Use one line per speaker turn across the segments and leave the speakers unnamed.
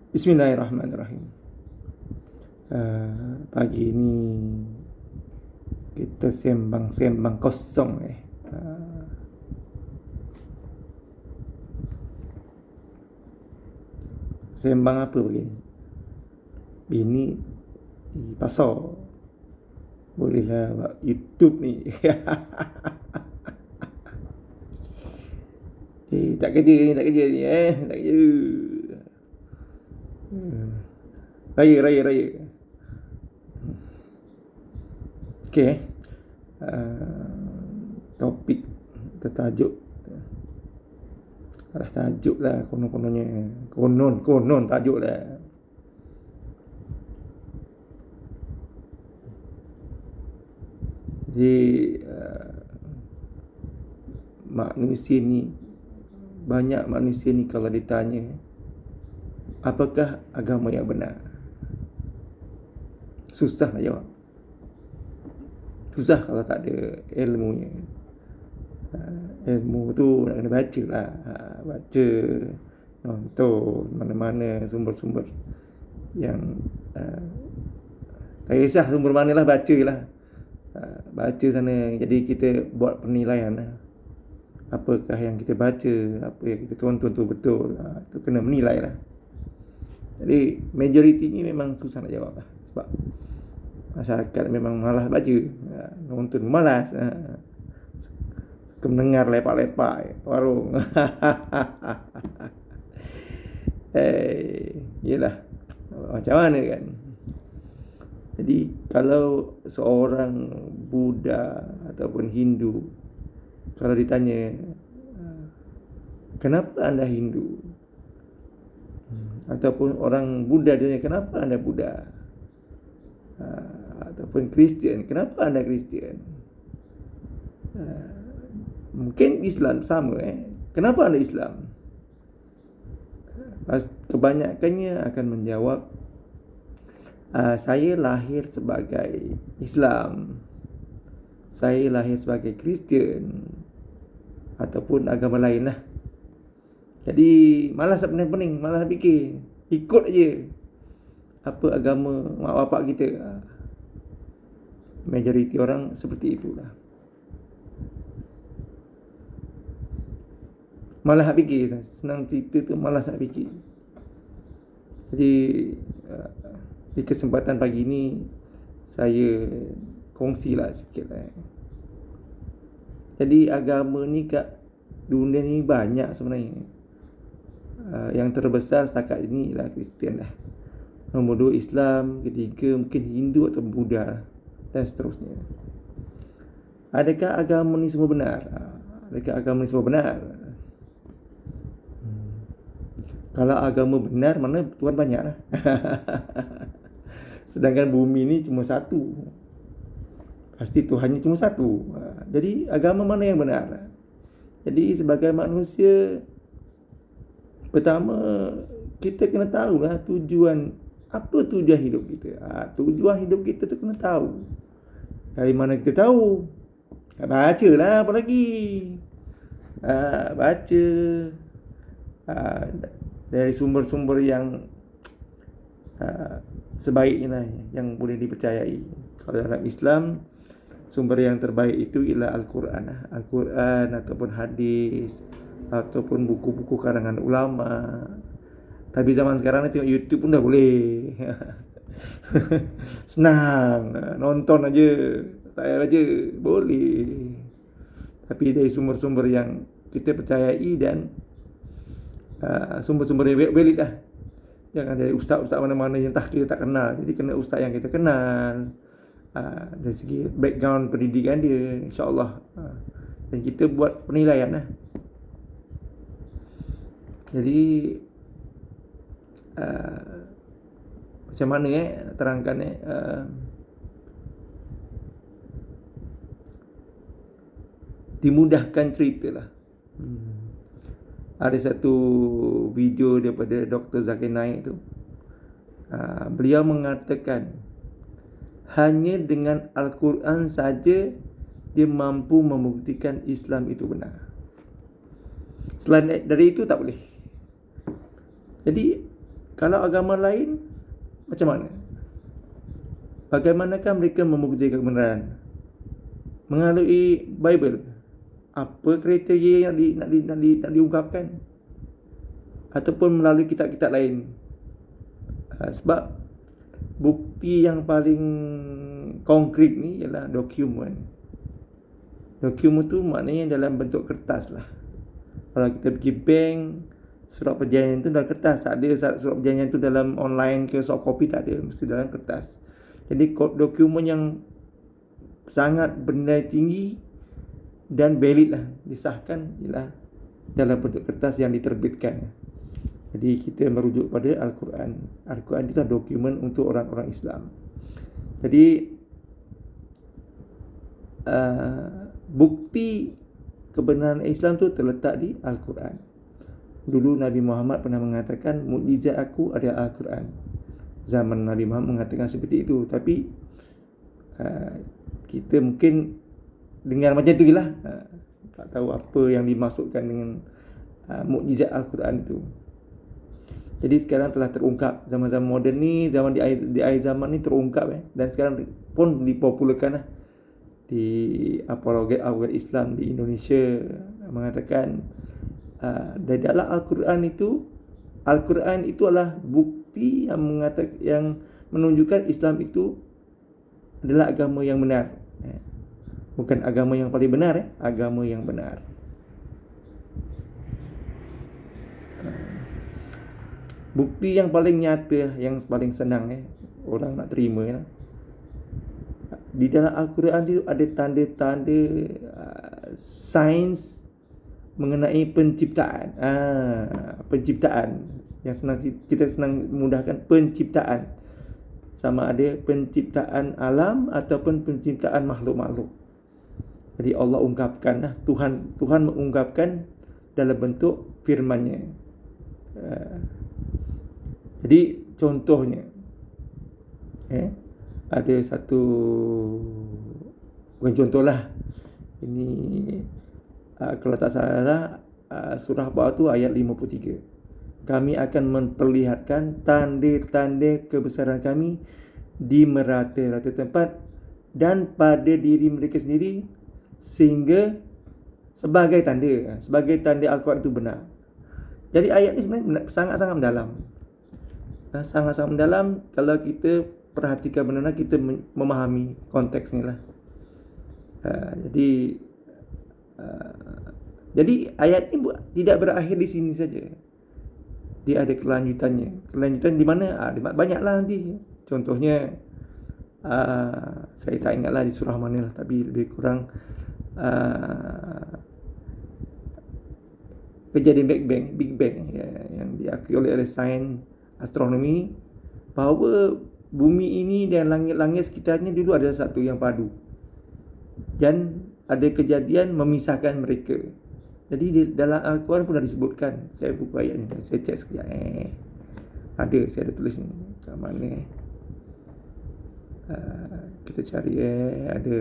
Bismillahirrahmanirrahim. Pagi ini kita sembang-sembang kosong Sembang apa begini? Bini di pasar. Bolehlah buat YouTube ni. Tak kerja ni, tak kerja ni tak kerja. Raya. Okey topik tertajuk tajuk lah konon-kononnya. Konon tajuk lah. Jadi banyak manusia ni kalau ditanya apakah agama yang benar, susah nak jawab. Susah kalau tak ada ilmunya. Ilmu tu nak kena baca lah. Baca, nonton mana-mana sumber-sumber yang tak kisah sumber mana lah, baca lah. Baca sana. Jadi kita buat penilaian lah. Apakah yang kita baca, apa yang kita tonton tu betul. Itu kena menilai lah. Jadi majoriti ni memang susah nak jawab lah. Sebab masyarakat memang malas baca, nonton malas, suka mendengar lepak-lepak warung. Yelah, macam mana kan. Jadi kalau seorang Buddha ataupun Hindu, kalau ditanya kenapa anda Hindu, ataupun orang Buddha dia tanya kenapa anda Buddha, ataupun Kristian, kenapa anda Kristian, mungkin Islam sama kenapa anda Islam. Kebanyakannya akan menjawab saya lahir sebagai Islam, saya lahir sebagai Kristian, ataupun agama lain lah. Jadi malas nak pening-pening, malas fikir, ikut aje apa agama mak bapak kita. Majoriti orang seperti itulah. Malas nak fikir, senang cerita tu malas nak fikir. Jadi di kesempatan pagi ni saya kongsilah sikit Jadi agama ni kat dunia ni banyak sebenarnya. Yang terbesar setakat ini ialah Kristian lah. Nombor 2 Islam, ketiga mungkin Hindu atau Buddha lah, dan seterusnya. Adakah agama ni semua benar? Kalau agama benar, mana Tuhan banyak lah. Sedangkan bumi ni cuma satu, pasti Tuhannya cuma satu. Jadi agama mana yang benar? Jadi sebagai manusia, pertama kita kena tahu lah apa tujuan hidup kita. Tujuan hidup kita tu kena tahu. Dari mana kita tahu? Baca lah, apa lagi? Baca dari sumber-sumber yang sebaiknya lah, yang boleh dipercayai. Kalau dalam Islam, sumber yang terbaik itu ialah Al-Quran ataupun hadis, ataupun buku-buku karangan ulama. Tapi zaman sekarang ni tengok YouTube pun dah boleh. Senang, nonton aja, tak payah baca, boleh. Tapi dari sumber-sumber yang kita percayai dan sumber-sumber yang valid lah. Jangan dari ustaz-ustaz mana-mana yang kita tak kenal. Jadi kena ustaz yang kita kenal, dari segi background pendidikan dia, insya-Allah. Dan kita buat penilaian lah. Jadi macam mana nak terangkan dimudahkan cerita lah. Ada satu video daripada Dr. Zakir Naik tu, beliau mengatakan hanya dengan Al-Quran saja dia mampu membuktikan Islam itu benar. Selain dari itu tak boleh. Jadi Kalau agama lain macam mana? Bagaimanakah mereka membuktikan kebenaran? Melalui Bible. Apa kriteria yang nak diungkapkan? Ataupun melalui kitab-kitab lain. Sebab bukti yang paling konkret ni ialah dokumen. Dokumen tu maknanya dalam bentuk kertas lah. Kalau kita pergi bank, surat perjanjian tu dalam kertas. Tak ada surat perjanjian tu dalam online ke soft copy, tak ada. Mesti dalam kertas. Jadi dokumen yang sangat bernilai tinggi dan valid lah, disahkan ialah dalam bentuk kertas yang diterbitkan. Jadi kita merujuk pada Al-Quran. Al-Quran itu adalah dokumen untuk orang-orang Islam. Jadi bukti kebenaran Islam tu terletak di Al-Quran. Dulu Nabi Muhammad pernah mengatakan, mukjizat aku adalah Al-Quran. Zaman Nabi Muhammad mengatakan seperti itu. Tapi kita mungkin dengar macam tu lah. Tak tahu apa yang dimaksudkan dengan mukjizat Al-Quran itu. Jadi sekarang telah terungkap. Zaman-zaman moden ni, di akhir zaman ni terungkap dan sekarang pun dipopularkan lah. Di apologet Islam di Indonesia mengatakan dari dalam Al-Quran itu adalah bukti yang menunjukkan Islam itu adalah agama yang benar. Bukan agama yang paling benar, agama yang benar. Bukti yang paling nyata, yang paling senang orang nak terima di dalam Al-Quran itu ada tanda-tanda sains mengenai penciptaan. Penciptaan yang kita senang mudahkan, penciptaan. Sama ada penciptaan alam ataupun penciptaan makhluk-makhluk. Jadi Allah ungkapkan, Tuhan mengungkapkan dalam bentuk firman-Nya. Jadi contohnya ada satu, bukan contohlah, ini kalau tak salah surah Baqarah tu ayat 53. Kami akan memperlihatkan tanda-tanda kebesaran kami di merata-rata tempat dan pada diri mereka sendiri, sehingga sebagai tanda Al-Quran itu benar. Jadi ayat ni sebenarnya sangat-sangat mendalam. Sangat-sangat mendalam kalau kita perhatikan benar-benar, kita memahami konteksnya lah. Jadi ayat ni tidak berakhir di sini saja. Dia ada kelanjutannya. Kelanjutan di mana? Banyaklah nanti. Contohnya saya tak ingatlah di surah mana lah, tapi lebih kurang kejadian Big Bang yang diakui oleh sains astronomi, bahawa bumi ini dan langit-langit sekitarnya dulu adalah satu yang padu, dan ada kejadian memisahkan mereka. Jadi di dalam Al-Quran pun dah disebutkan. Saya buka ayat ni, saya cek sekejap. Saya ada tulis ni kat mana. Kita cari ada.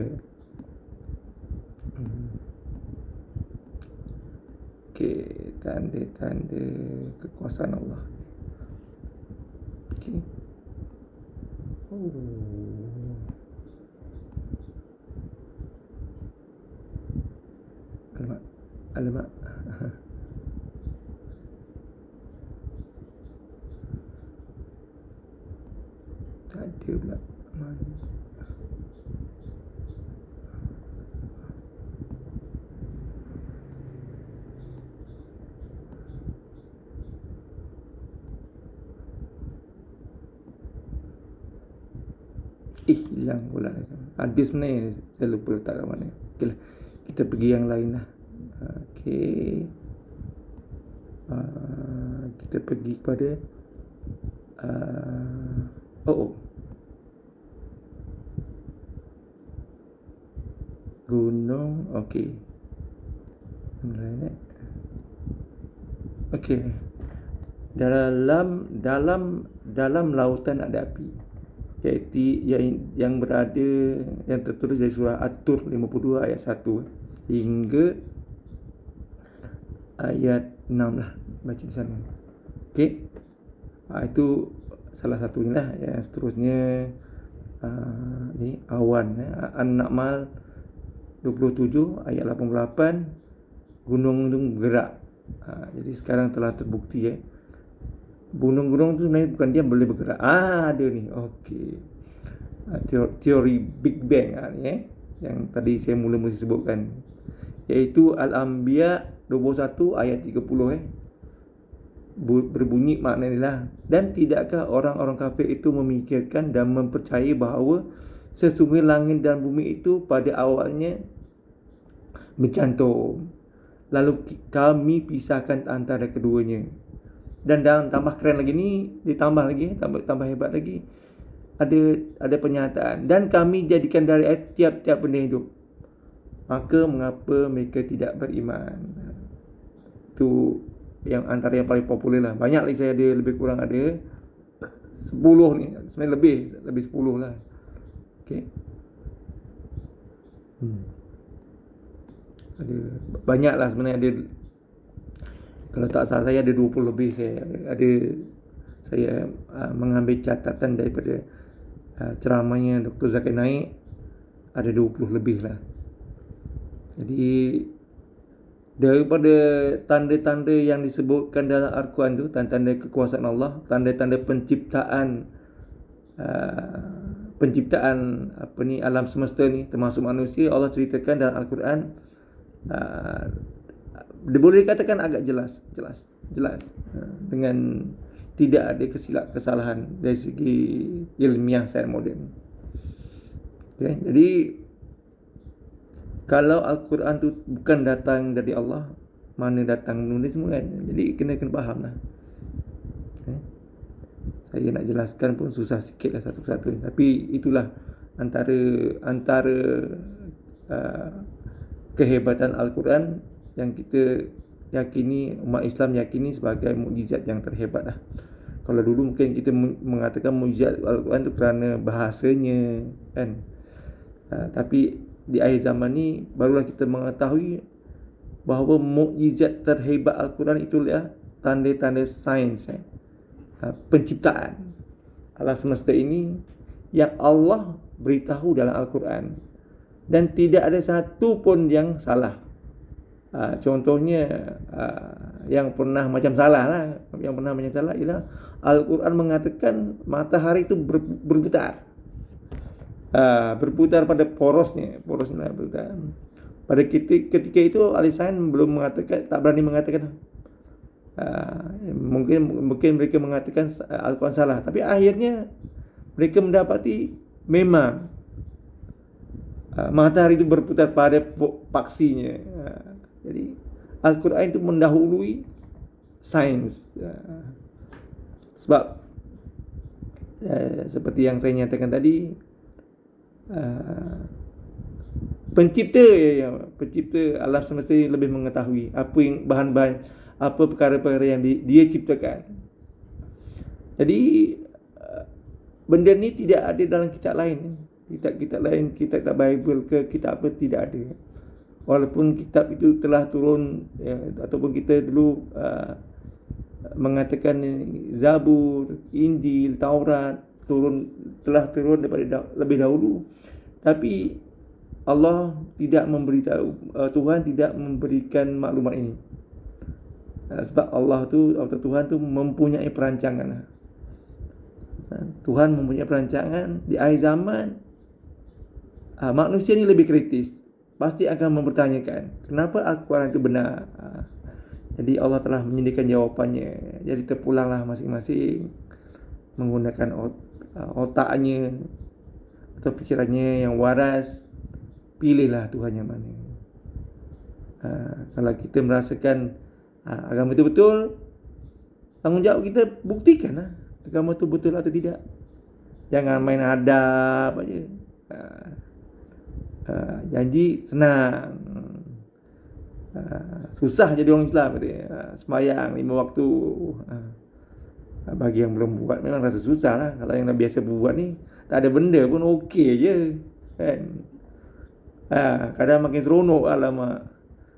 Okey, tanda-tanda kekuasaan Allah. Okey. Alamak. Tak ada pula. Mana? Hilang pula. Ada sebenarnya, saya lupa letak kat mana. Okeylah, kita pergi yang lain lah. Okey. Kita pergi kepada gunung. Okey. Yang lain Okey. Dalam lautan ada api, iaitu yang berada, yang tertulis dari surah At-Tur 52 ayat 1 hingga ayat 6 lah, baca di sana. Okey. Itu salah satunya lah. Yang seterusnya ni awan, An-Namal 27 ayat 88, gunung itu bergerak. Jadi sekarang telah terbukti gunung-gunung tu sebenarnya bukan dia boleh bergerak. Ada ni. Okey. Teori Big Bang ni yang tadi saya mula-mula sebutkan, iaitu Al-Anbiya 21 ayat 30 berbunyi maknanya, dan tidakkah orang-orang kafir itu memikirkan dan mempercayai bahawa sesungguhnya langit dan bumi itu pada awalnya bercantum, lalu kami pisahkan antara keduanya. Dan tambah keren lagi ni, ditambah lagi, tambah hebat lagi, ada pernyataan, dan kami jadikan dari tiap-tiap benda hidup, maka mengapa mereka tidak beriman. Itu yang antara yang paling popular lah. Banyak lagi, saya ada lebih kurang ada 10 ni, sebenarnya lebih 10 lah. Okey. Ada banyak lah sebenarnya, ada, kalau tak salah saya ada 20 lebih. Saya mengambil catatan daripada ceramahnya Dr. Zakir Naik, ada 20 lebih lah. Jadi daripada tanda-tanda yang disebutkan dalam Al-Quran tu, tanda-tanda kekuasaan Allah, tanda-tanda penciptaan alam semesta ni, termasuk manusia, Allah ceritakan dalam Al-Quran. Dia boleh dikatakan agak jelas, dengan tidak ada kesalahan dari segi ilmiah sains moden. Okay. Jadi kalau Al-Quran tu bukan datang dari Allah, mana datang menulis semua kan. Jadi kena faham lah. Okay. Saya nak jelaskan pun susah sikit lah satu persatu, tapi itulah antara kehebatan Al-Quran yang kita yakini, umat Islam yakini sebagai mukjizat yang terhebat lah. Kalau dulu mungkin kita mengatakan mukjizat Al-Quran tu kerana bahasanya kan, tapi di akhir zaman ni barulah kita mengetahui bahawa mukjizat terhebat Al-Quran itulah tanda-tanda sains, penciptaan alam semesta ini yang Allah beritahu dalam Al-Quran, dan tidak ada satu pun yang salah. Contohnya yang pernah macam salah ialah Al-Quran mengatakan matahari itu berputar. Berputar pada porosnya berputar. Pada ketika itu ahli sains belum mengatakan, tak berani mengatakan. Mungkin mereka mengatakan Al-Quran salah, tapi akhirnya mereka mendapati memang matahari itu berputar pada paksinya. Jadi Al-Quran itu mendahului sains. Sebab seperti yang saya nyatakan tadi, pencipta alam semesta ini lebih mengetahui apa yang bahan-bahan, apa perkara-perkara yang dia ciptakan. Jadi benda ni tidak ada dalam kitab lain. Kitab lain, kitab Bible ke kitab apa, tidak ada. Walaupun kitab itu telah turun, ataupun kita dulu mengatakan Zabur, Injil, Taurat telah turun daripada lebih dahulu, tapi Allah tidak memberitahu, Tuhan tidak memberikan maklumat ini. Sebab Tuhan tu mempunyai perancangan. Tuhan mempunyai perancangan di akhir zaman. Manusia ni lebih kritis, pasti akan mempertanyakan kenapa Al-Quran itu benar. Jadi Allah telah menyediakan jawapannya. Jadi terpulanglah masing-masing menggunakan otaknya atau fikirannya yang waras, pilihlah Tuhan yang mana. Kalau kita merasakan agama itu betul, tanggungjawab kita buktikanlah agama itu betul atau tidak. Jangan main adab aja. Janji senang, susah jadi orang Islam katanya. Sembahyang 5 waktu, bagi yang belum buat memang rasa susah lah. Kalau yang dah biasa buat ni, tak ada benda pun okey je kan. Kadang makin seronok, alamak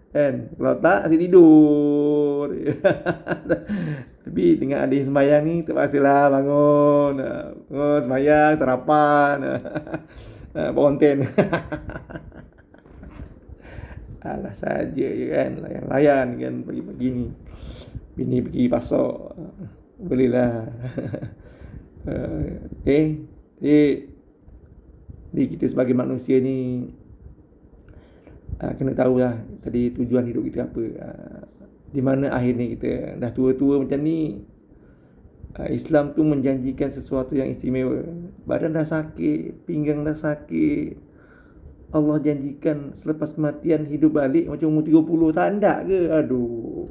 kan. Kalau tak, asyik tidur. Tapi dengan ada yang sembahyang ni terpaksalah bangun, bangun sembahyang, sarapan, bonten. Alah saja je kan, layan-layan kan pagi-pagi ni. Bini pergi pasar, belilah. Jadi kita sebagai manusia ni kena tahulah tadi tujuan hidup kita apa. Di mana akhirnya kita dah tua-tua macam ni, Islam tu menjanjikan sesuatu yang istimewa. Badan dah sakit, pinggang dah sakit, Allah janjikan selepas kematian hidup balik macam umur 30. Tak ada ke? Aduh,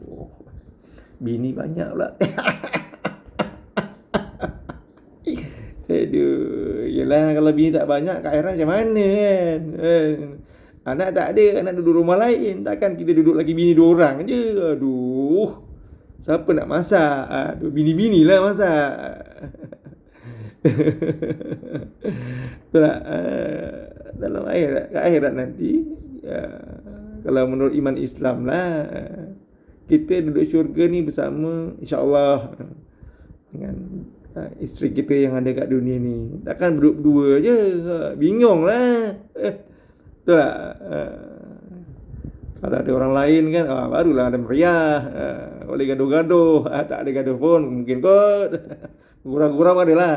bini banyak pula. Aduh, yelah kalau bini tak banyak kat akhirat macam mana kan? Anak tak ada, anak duduk rumah lain. Takkan kita duduk lagi bini 2 orang je. Aduh, siapa nak masak? Aduh, bini-bini lah masak. Dalam akhirat nanti, kalau menurut iman Islam lah, kita duduk syurga ni bersama insya-Allah dengan isteri kita yang ada kat dunia ni. Takkan duduk berdua je, bingung lah. Betul tak? Kalau ada orang lain kan, barulah ada meriah, boleh gaduh-gaduh. Tak ada gaduh pun mungkin kot. Gurau-gurau ada lah.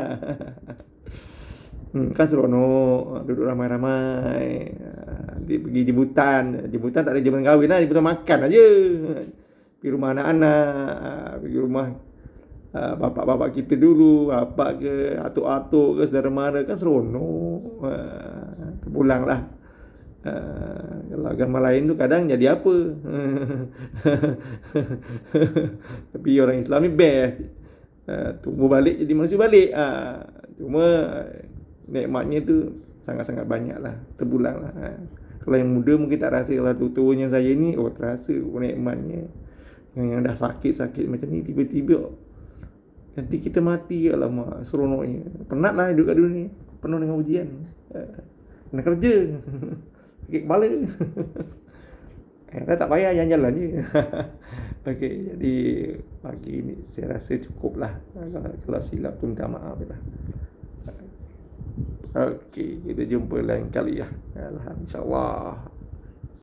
Kan seronok duduk ramai-ramai, pergi jemputan tak ada jemputan kahwin lah, jemputan makan aja. Pergi rumah anak-anak, pergi rumah bapak-bapak kita dulu, bapak ke atuk-atuk ke saudara mara, kan seronok. Terpulang lah. Kalau agama lain tu kadang jadi apa. Tapi orang Islam ni best, tumbuh balik jadi manusia balik. Cuma nikmatnya tu sangat-sangat banyak lah, terpulang lah. Kalau yang muda mungkin tak rasa. Kalau tua-tuanya saya ni, terasa nikmatnya. Yang dah sakit-sakit macam ni, tiba-tiba nanti kita mati, alamak, seronoknya. Penat lah hidup kat dunia, penuh dengan ujian, kena kerja, sakit kepala. Dah tak payah jalan-jalan je. Okey, jadi pagi ni saya rasa cukup lah. Kalau silap tu minta maaf lah. Okey, kita jumpa lain kali lah. Alhamdulillah, insya-Allah.